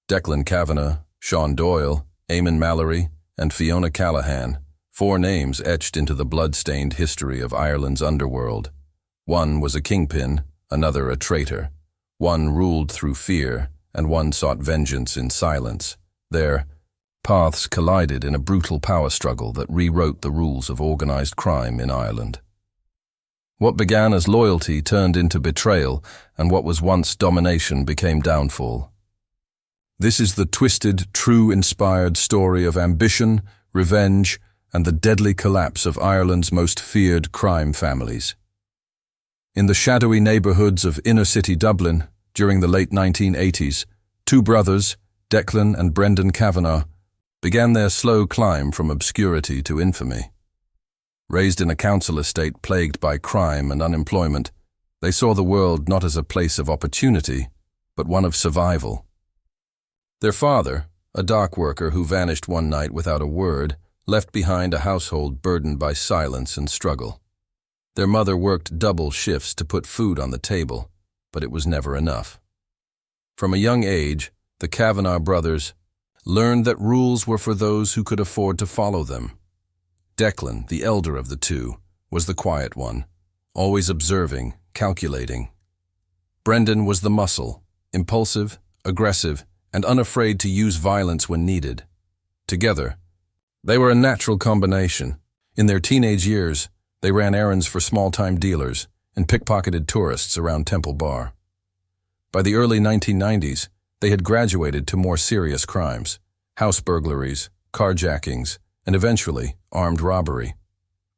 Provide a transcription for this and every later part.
Declan Kavanagh, Sean Doyle, Eamon Mallory, and Fiona Callahan, 4 names etched into the blood-stained history of Ireland's underworld. One was a kingpin, another a traitor. One ruled through fear, and one sought vengeance in silence. Their paths collided in a brutal power struggle that rewrote the rules of organized crime in Ireland. What began as loyalty turned into betrayal, and what was once domination became downfall. This is the twisted, true-inspired story of ambition, revenge, and the deadly collapse of Ireland's most feared crime families. In the shadowy neighborhoods of inner-city Dublin, during the late 1980s, 2 brothers, Declan and Brendan Kavanagh, began their slow climb from obscurity to infamy. Raised in a council estate plagued by crime and unemployment, they saw the world not as a place of opportunity, but one of survival. Their father, a dock worker who vanished one night without a word, left behind a household burdened by silence and struggle. Their mother worked double shifts to put food on the table, but it was never enough. From a young age, the Kavanagh brothers learned that rules were for those who could afford to follow them. Declan, the elder of the 2, was the quiet one, always observing, calculating. Brendan was the muscle, impulsive, aggressive, and unafraid to use violence when needed. Together, they were a natural combination. In their teenage years, they ran errands for small-time dealers and pickpocketed tourists around Temple Bar. By the early 1990s, they had graduated to more serious crimes, house burglaries, carjackings, and eventually armed robbery.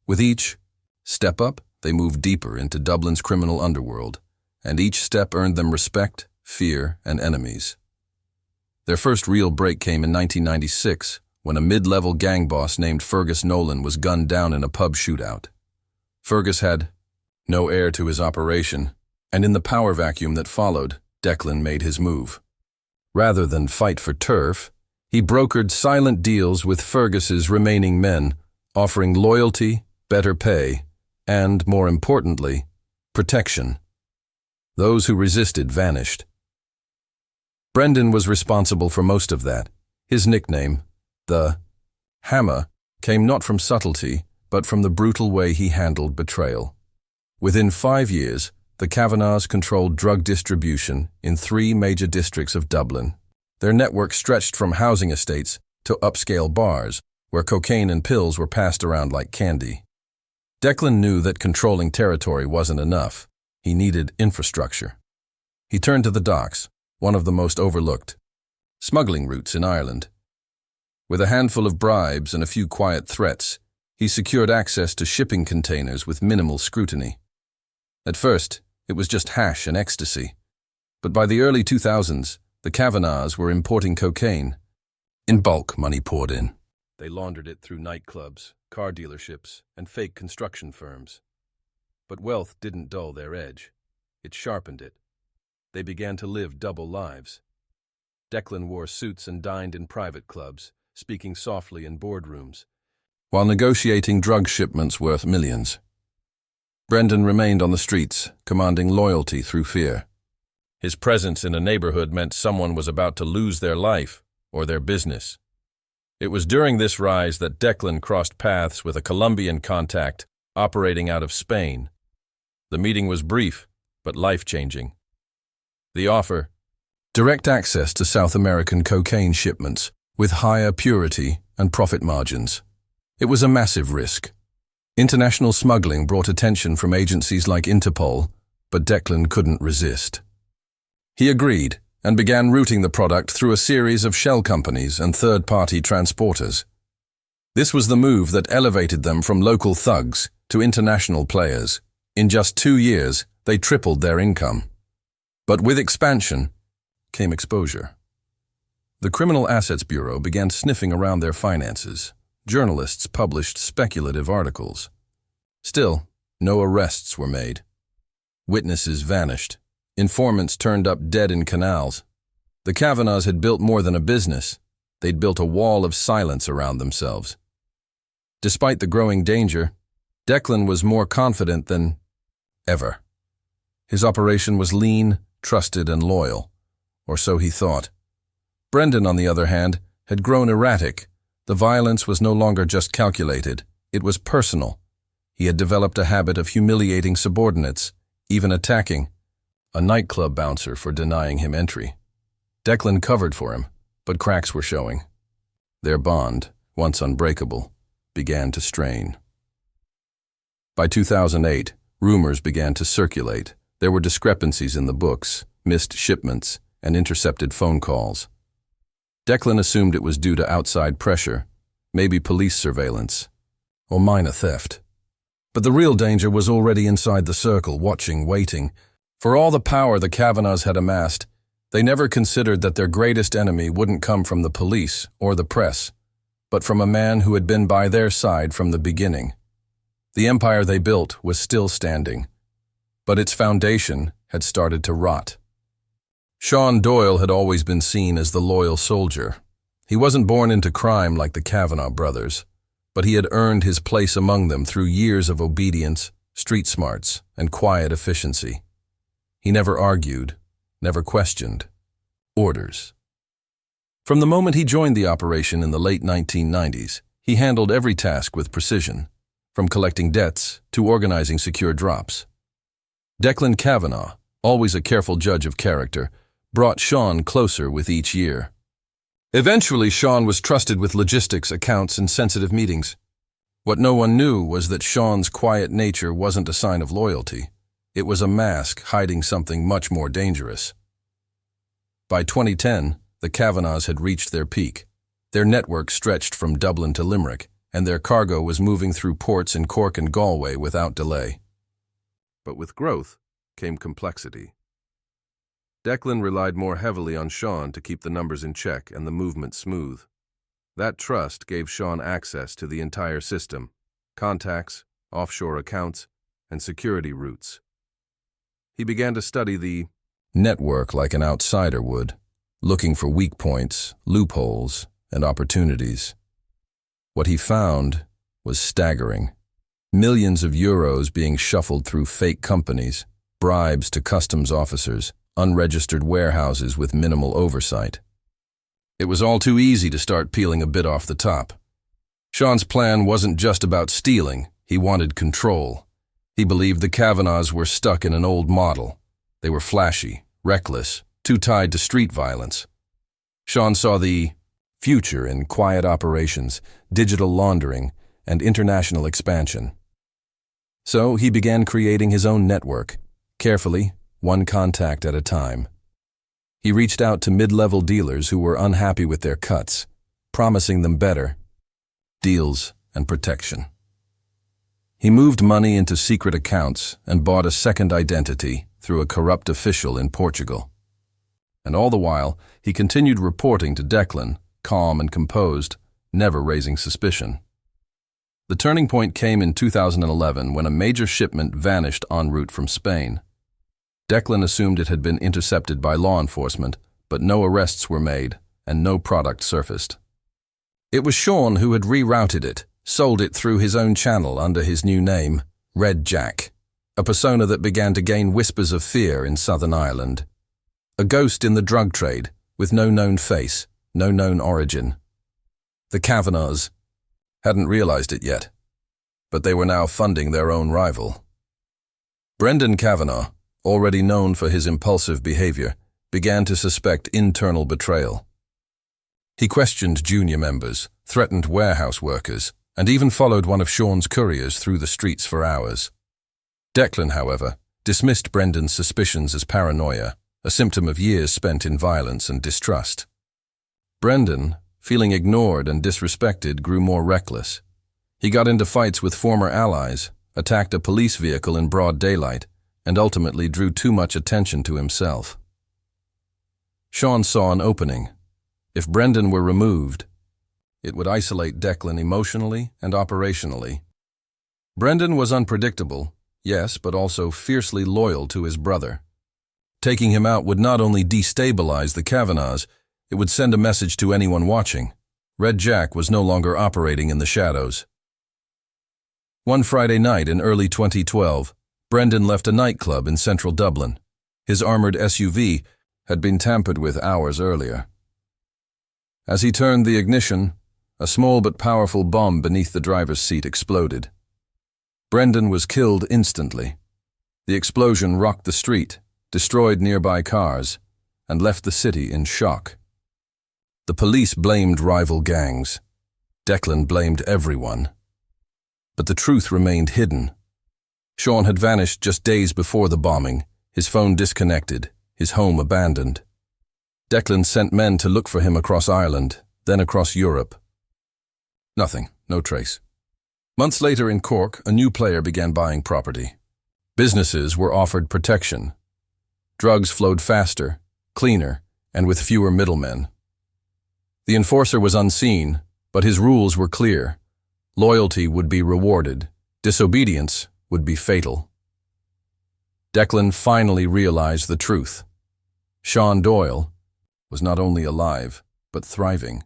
With each step up, they moved deeper into Dublin's criminal underworld, and each step earned them respect, fear, and enemies. Their first real break came in 1996, when a mid-level gang boss named Fergus Nolan was gunned down in a pub shootout. Fergus had no heir to his operation, and in the power vacuum that followed, Declan made his move. Rather than fight for turf, he brokered silent deals with Fergus's remaining men, offering loyalty, better pay, and, more importantly, protection. Those who resisted vanished. Brendan was responsible for most of that. His nickname, the Hammer, came not from subtlety, but from the brutal way he handled betrayal. Within 5 years, the Kavanaghs controlled drug distribution in 3 major districts of Dublin. Their network stretched from housing estates to upscale bars, where cocaine and pills were passed around like candy. Declan knew that controlling territory wasn't enough. He needed infrastructure. He turned to the docks, one of the most overlooked smuggling routes in Ireland. With a handful of bribes and a few quiet threats, he secured access to shipping containers with minimal scrutiny. At first, it was just hash and ecstasy. But by the early 2000s, the Kavanaghs were importing cocaine. In bulk, money poured in. They laundered it through nightclubs, car dealerships, and fake construction firms. But wealth didn't dull their edge. It sharpened it. They began to live double lives. Declan wore suits and dined in private clubs, speaking softly in boardrooms, while negotiating drug shipments worth millions. Brendan remained on the streets, commanding loyalty through fear. His presence in a neighborhood meant someone was about to lose their life or their business. It was during this rise that Declan crossed paths with a Colombian contact operating out of Spain. The meeting was brief, but life-changing. The offer: direct access to South American cocaine shipments with higher purity and profit margins. It was a massive risk. International smuggling brought attention from agencies like Interpol, but Declan couldn't resist. He agreed and began routing the product through a series of shell companies and third-party transporters. This was the move that elevated them from local thugs to international players. In just 2 years, they tripled their income. But with expansion came exposure. The Criminal Assets Bureau began sniffing around their finances. Journalists published speculative articles. Still, no arrests were made. Witnesses vanished. Informants turned up dead in canals. The Kavanaghs had built more than a business. They'd built a wall of silence around themselves. Despite the growing danger, Declan was more confident than ever. His operation was lean, trusted, and loyal, or so he thought. Brendan, on the other hand, had grown erratic. The violence was no longer just calculated, it was personal. He had developed a habit of humiliating subordinates, even attacking a nightclub bouncer for denying him entry. Declan covered for him, but cracks were showing. Their bond, once unbreakable, began to strain. By 2008, rumors began to circulate. There were discrepancies in the books, missed shipments, and intercepted phone calls. Declan assumed it was due to outside pressure, maybe police surveillance, or minor theft. But the real danger was already inside the circle, watching, waiting. For all the power the Kavanaghs had amassed, they never considered that their greatest enemy wouldn't come from the police or the press, but from a man who had been by their side from the beginning. The empire they built was still standing, but its foundation had started to rot. Sean Doyle had always been seen as the loyal soldier. He wasn't born into crime like the Kavanagh brothers, but he had earned his place among them through years of obedience, street smarts, and quiet efficiency. He never argued, never questioned. Orders. From the moment he joined the operation in the late 1990s, he handled every task with precision, from collecting debts to organizing secure drops. Declan Kavanagh, always a careful judge of character, brought Sean closer with each year. Eventually, Sean was trusted with logistics, accounts, and sensitive meetings. What no one knew was that Sean's quiet nature wasn't a sign of loyalty. It was a mask hiding something much more dangerous. By 2010, the Kavanaghs had reached their peak. Their network stretched from Dublin to Limerick, and their cargo was moving through ports in Cork and Galway without delay. But with growth came complexity. Declan relied more heavily on Sean to keep the numbers in check and the movement smooth. That trust gave Sean access to the entire system, contacts, offshore accounts, and security routes. He began to study the network like an outsider would, looking for weak points, loopholes, and opportunities. What he found was staggering. Millions of euros being shuffled through fake companies, bribes to customs officers, unregistered warehouses with minimal oversight. It was all too easy to start peeling a bit off the top. Sean's plan wasn't just about stealing, he wanted control. He believed the Kavanaghs were stuck in an old model. They were flashy, reckless, too tied to street violence. Sean saw the future in quiet operations, digital laundering, and international expansion. So he began creating his own network, carefully, one contact at a time. He reached out to mid-level dealers who were unhappy with their cuts, promising them better deals and protection. He moved money into secret accounts and bought a second identity through a corrupt official in Portugal. And all the while, he continued reporting to Declan, calm and composed, never raising suspicion. The turning point came in 2011 when a major shipment vanished en route from Spain. Declan assumed it had been intercepted by law enforcement, but no arrests were made and no product surfaced. It was Sean who had rerouted it, sold it through his own channel under his new name, Red Jack, a persona that began to gain whispers of fear in Southern Ireland. A ghost in the drug trade, with no known face, no known origin. The Kavanaghs hadn't realized it yet, but they were now funding their own rival. Brendan Kavanagh, already known for his impulsive behavior, began to suspect internal betrayal. He questioned junior members, threatened warehouse workers, and even followed one of Sean's couriers through the streets for hours. Declan, however, dismissed Brendan's suspicions as paranoia, a symptom of years spent in violence and distrust. Brendan, feeling ignored and disrespected, grew more reckless. He got into fights with former allies, attacked a police vehicle in broad daylight, and ultimately drew too much attention to himself. Sean saw an opening. If Brendan were removed, it would isolate Declan emotionally and operationally. Brendan was unpredictable, yes, but also fiercely loyal to his brother. Taking him out would not only destabilize the Kavanaghs, it would send a message to anyone watching. Red Jack was no longer operating in the shadows. One Friday night in early 2012, Brendan left a nightclub in central Dublin. His armored SUV had been tampered with hours earlier. As he turned the ignition, a small but powerful bomb beneath the driver's seat exploded. Brendan was killed instantly. The explosion rocked the street, destroyed nearby cars, and left the city in shock. The police blamed rival gangs. Declan blamed everyone. But the truth remained hidden. Sean had vanished just days before the bombing, his phone disconnected, his home abandoned. Declan sent men to look for him across Ireland, then across Europe. Nothing, no trace. Months later in Cork, a new player began buying property. Businesses were offered protection. Drugs flowed faster, cleaner, and with fewer middlemen. The enforcer was unseen, but his rules were clear. Loyalty would be rewarded. Disobedience would be fatal. Declan finally realized the truth. Sean Doyle was not only alive, but thriving.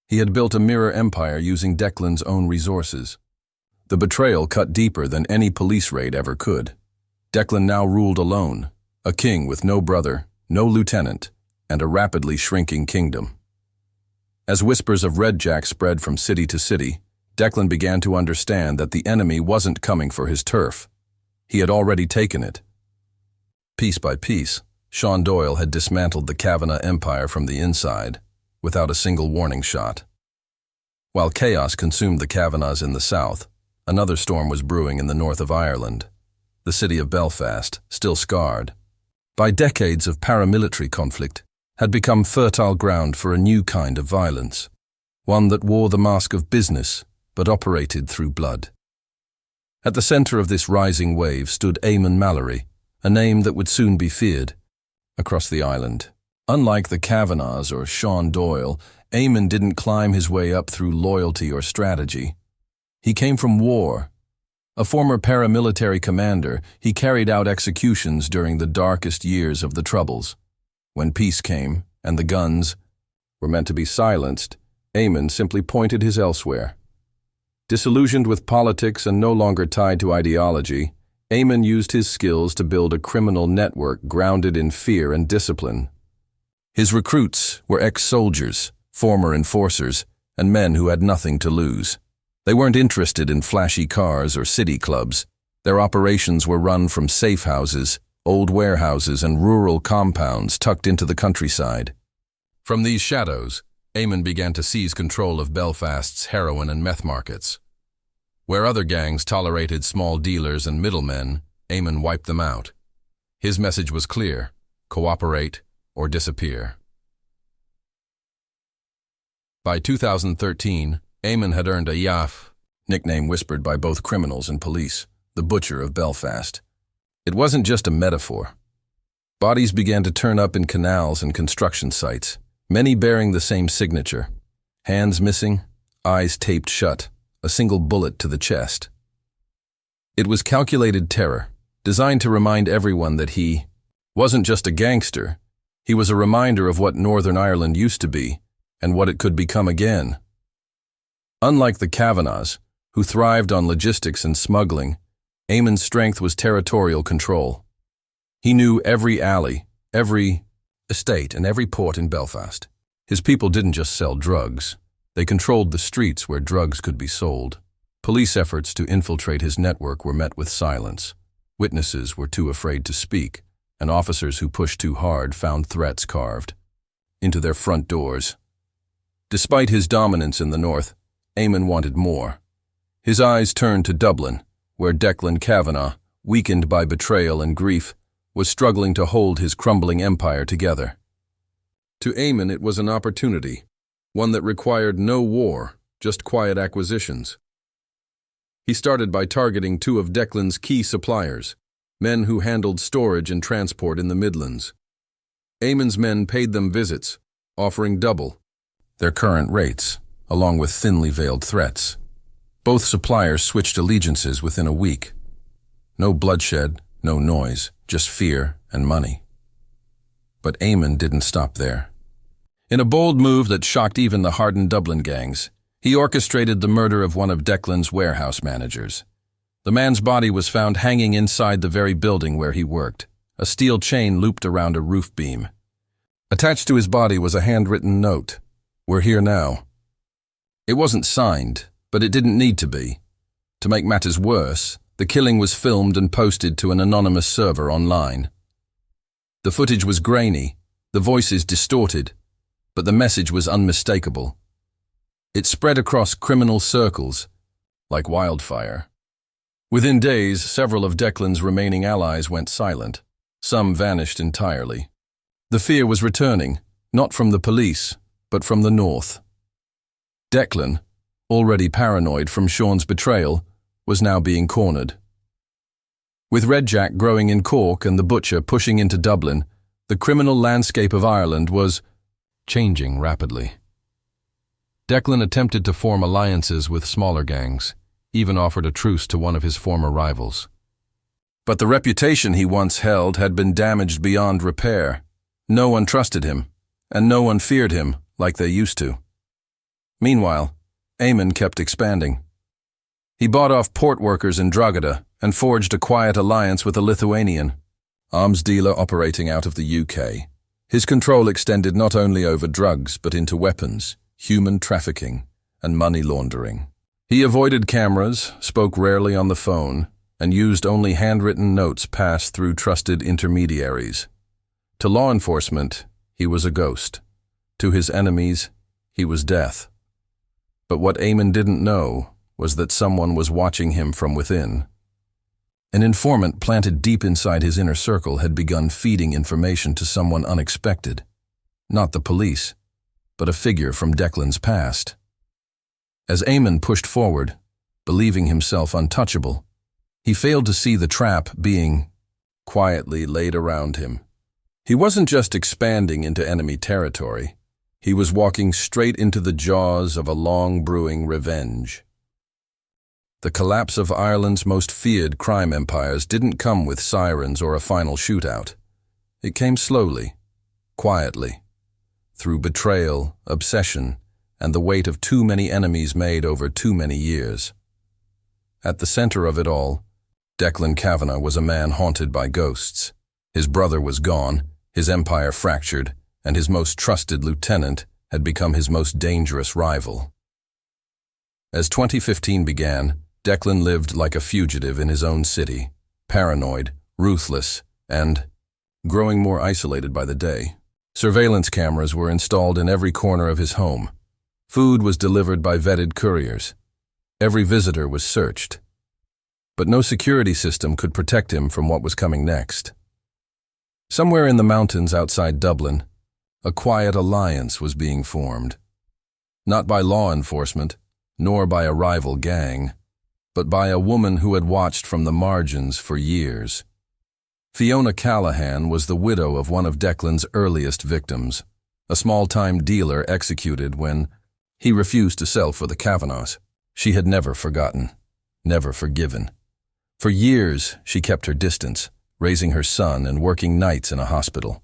He had built a mirror empire using Declan's own resources. The betrayal cut deeper than any police raid ever could. Declan now ruled alone, a king with no brother, no lieutenant, and a rapidly shrinking kingdom. As whispers of Red Jack spread from city to city, Declan began to understand that the enemy wasn't coming for his turf. He had already taken it. Piece by piece, Sean Doyle had dismantled the Kavanagh empire from the inside, without a single warning shot. While chaos consumed the Kavanaghs in the south, another storm was brewing in the north of Ireland. The city of Belfast, still scarred by decades of paramilitary conflict, had become fertile ground for a new kind of violence, one that wore the mask of business but operated through blood. At the center of this rising wave stood Eamon Mallory, a name that would soon be feared across the island. Unlike the Kavanaghs or Sean Doyle, Eamon didn't climb his way up through loyalty or strategy. He came from war. A former paramilitary commander, he carried out executions during the darkest years of the Troubles. When peace came, and the guns were meant to be silenced, Eamon simply pointed his elsewhere. Disillusioned with politics and no longer tied to ideology, Eamon used his skills to build a criminal network grounded in fear and discipline. His recruits were ex-soldiers, former enforcers, and men who had nothing to lose. They weren't interested in flashy cars or city clubs. Their operations were run from safe houses, old warehouses, and rural compounds tucked into the countryside. From these shadows, Eamon began to seize control of Belfast's heroin and meth markets. Where other gangs tolerated small dealers and middlemen, Eamon wiped them out. His message was clear: cooperate or disappear. By 2013, Eamon had earned a Yaf, nickname whispered by both criminals and police, the Butcher of Belfast. It wasn't just a metaphor. Bodies began to turn up in canals and construction sites, many bearing the same signature: hands missing, eyes taped shut, a single bullet to the chest. It was calculated terror, designed to remind everyone that he wasn't just a gangster. He was a reminder of what Northern Ireland used to be, and what it could become again. Unlike the Kavanaghs, who thrived on logistics and smuggling, Eamon's strength was territorial control. He knew every alley, every estate, and every port in Belfast. His people didn't just sell drugs. They controlled the streets where drugs could be sold. Police efforts to infiltrate his network were met with silence. Witnesses were too afraid to speak, and officers who pushed too hard found threats carved into their front doors. Despite his dominance in the north, Eamon wanted more. His eyes turned to Dublin, where Declan Kavanagh, weakened by betrayal and grief, was struggling to hold his crumbling empire together. To Eamon it was an opportunity, one that required no war, just quiet acquisitions. He started by targeting two of Declan's key suppliers, men who handled storage and transport in the Midlands. Eamon's men paid them visits, offering double their current rates, along with thinly veiled threats. Both suppliers switched allegiances within a week. No bloodshed, no noise, just fear and money. But Eamon didn't stop there. In a bold move that shocked even the hardened Dublin gangs, he orchestrated the murder of one of Declan's warehouse managers. The man's body was found hanging inside the very building where he worked, a steel chain looped around a roof beam. Attached to his body was a handwritten note: We're here now. It wasn't signed, but it didn't need to be. To make matters worse, the killing was filmed and posted to an anonymous server online. The footage was grainy, the voices distorted, but the message was unmistakable. It spread across criminal circles like wildfire. Within days, several of Declan's remaining allies went silent. Some vanished entirely. The fear was returning, not from the police, but from the north. Declan, already paranoid from Sean's betrayal, was now being cornered. With Red Jack growing in Cork and the Butcher pushing into Dublin, the criminal landscape of Ireland was changing rapidly. Declan attempted to form alliances with smaller gangs, even offered a truce to one of his former rivals. But the reputation he once held had been damaged beyond repair. No one trusted him, and no one feared him like they used to. Meanwhile, Eamon kept expanding. He bought off port workers in Drogheda and forged a quiet alliance with a Lithuanian arms dealer operating out of the UK. His control extended not only over drugs but into weapons, human trafficking, and money laundering. He avoided cameras, spoke rarely on the phone, and used only handwritten notes passed through trusted intermediaries. To law enforcement, he was a ghost. To his enemies, he was death. But what Eamon didn't know was that someone was watching him from within. An informant planted deep inside his inner circle had begun feeding information to someone unexpected. Not the police, but a figure from Declan's past. As Eamon pushed forward, believing himself untouchable, he failed to see the trap being quietly laid around him. He wasn't just expanding into enemy territory. He was walking straight into the jaws of a long-brewing revenge. The collapse of Ireland's most feared crime empires didn't come with sirens or a final shootout. It came slowly, quietly, through betrayal, obsession, and the weight of too many enemies made over too many years. At the center of it all, Declan Kavanagh was a man haunted by ghosts. His brother was gone, his empire fractured, and his most trusted lieutenant had become his most dangerous rival. As 2015 began, Declan lived like a fugitive in his own city, paranoid, ruthless, and growing more isolated by the day. Surveillance cameras were installed in every corner of his home. Food was delivered by vetted couriers. Every visitor was searched. But no security system could protect him from what was coming next. Somewhere in the mountains outside Dublin, a quiet alliance was being formed. Not by law enforcement, nor by a rival gang, but by a woman who had watched from the margins for years. Fiona Callahan was the widow of one of Declan's earliest victims, a small-time dealer executed when he refused to sell for the Kavanaghs. She had never forgotten, never forgiven. For years, she kept her distance, raising her son and working nights in a hospital.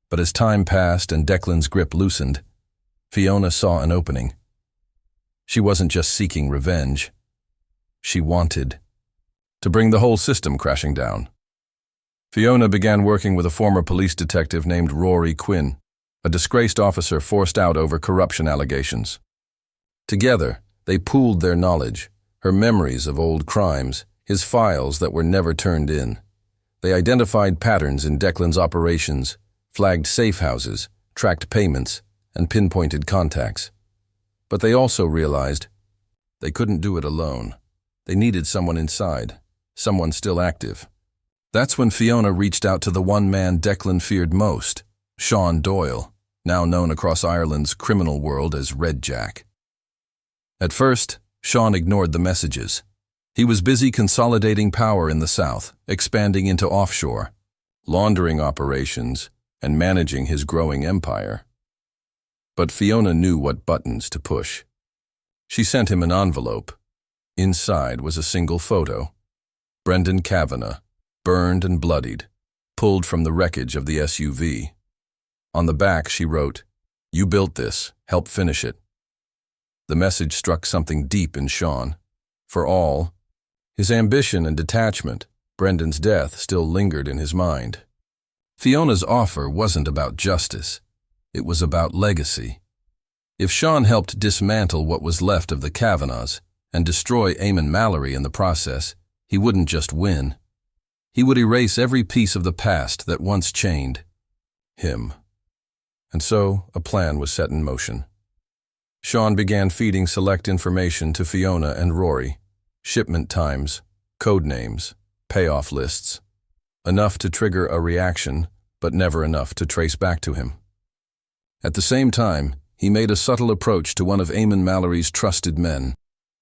But as time passed and Declan's grip loosened, Fiona saw an opening. She wasn't just seeking revenge. She wanted to bring the whole system crashing down. Fiona began working with a former police detective named Rory Quinn, a disgraced officer forced out over corruption allegations. Together, they pooled their knowledge, her memories of old crimes, his files that were never turned in. They identified patterns in Declan's operations, flagged safe houses, tracked payments, and pinpointed contacts. But they also realized they couldn't do it alone. They needed someone inside, someone still active. That's when Fiona reached out to the one man Declan feared most, Sean Doyle, now known across Ireland's criminal world as Red Jack. At first, Sean ignored the messages. He was busy consolidating power in the south, expanding into offshore, laundering operations, and managing his growing empire. But Fiona knew what buttons to push. She sent him an envelope. Inside was a single photo. Declan Kavanagh, burned and bloodied, pulled from the wreckage of the SUV. On the back she wrote, "You built this, help finish it." The message struck something deep in Sean. For all his ambition and detachment, Brendan's death still lingered in his mind. Fiona's offer wasn't about justice. It was about legacy. If Sean helped dismantle what was left of the Kavanaghs and destroy Eamon Mallory in the process, he wouldn't just win. He would erase every piece of the past that once chained him. And so a plan was set in motion. Sean began feeding select information to Fiona and Rory: shipment times, code names, payoff lists. Enough to trigger a reaction, but never enough to trace back to him. At the same time, he made a subtle approach to one of Eamon Mallory's trusted men,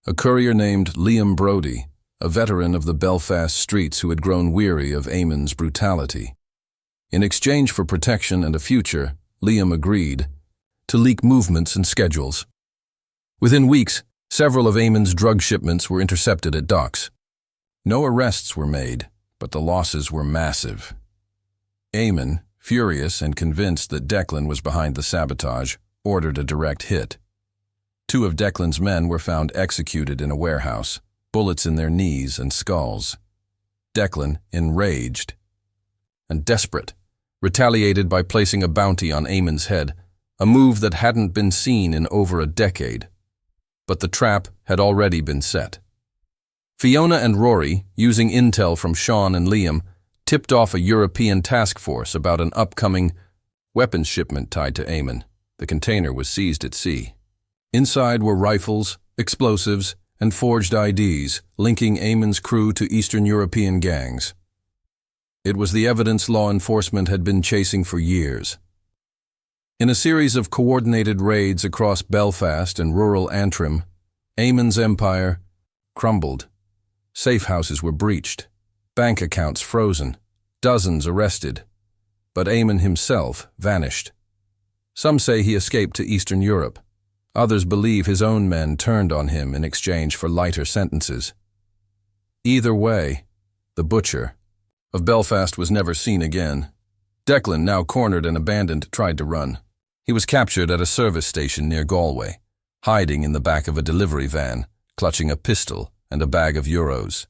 a courier named Liam Brodie, a veteran of the Belfast streets who had grown weary of Eamon's brutality. In exchange for protection and a future, Liam agreed to leak movements and schedules. Within weeks, several of Eamon's drug shipments were intercepted at docks. No arrests were made, but the losses were massive. Eamon, furious and convinced that Declan was behind the sabotage, ordered a direct hit. 2 of Declan's men were found executed in a warehouse, bullets in their knees and skulls. Declan, enraged and desperate, retaliated by placing a bounty on Eamon's head, a move that hadn't been seen in over a decade. But the trap had already been set. Fiona and Rory, using intel from Sean and Liam, tipped off a European task force about an upcoming weapons shipment tied to Eamon. The container was seized at sea. Inside were rifles, explosives, and forged IDs linking Eamon's crew to Eastern European gangs. It was the evidence law enforcement had been chasing for years. In a series of coordinated raids across Belfast and rural Antrim, Eamon's empire crumbled. Safe houses were breached, bank accounts frozen, dozens arrested, but Eamon himself vanished. Some say he escaped to Eastern Europe. Others believe his own men turned on him in exchange for lighter sentences. Either way, the butcher of Belfast was never seen again. Declan, now cornered and abandoned, tried to run. He was captured at a service station near Galway, hiding in the back of a delivery van, clutching a pistol and a bag of euros.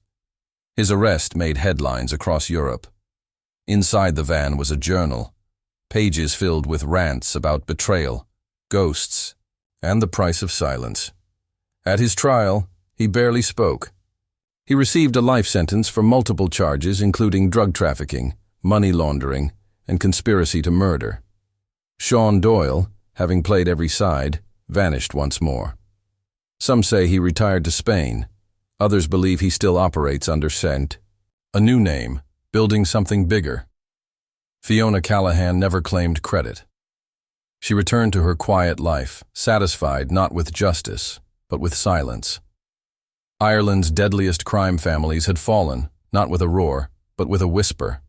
His arrest made headlines across Europe. Inside the van was a journal, pages filled with rants about betrayal, ghosts, and the price of silence. At his trial, he barely spoke. He received a life sentence for multiple charges including drug trafficking, money laundering, and conspiracy to murder. Sean Doyle, having played every side, vanished once more. Some say he retired to Spain. Others believe he still operates under scent. A new name, building something bigger. Fiona Callahan never claimed credit. She returned to her quiet life, satisfied not with justice, but with silence. Ireland's deadliest crime families had fallen, not with a roar, but with a whisper.